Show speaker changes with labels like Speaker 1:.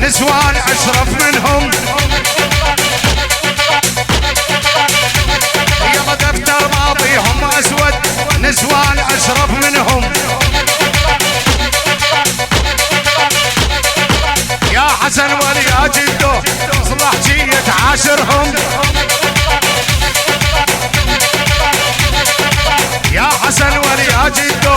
Speaker 1: نسوان أشرف منهم. يلا دفتر ماضيهم أسود، نسوان أشرف منهم. يا حسن ولي يا جدو صلح جية عاشرهم. يا حسن ولي يا جدو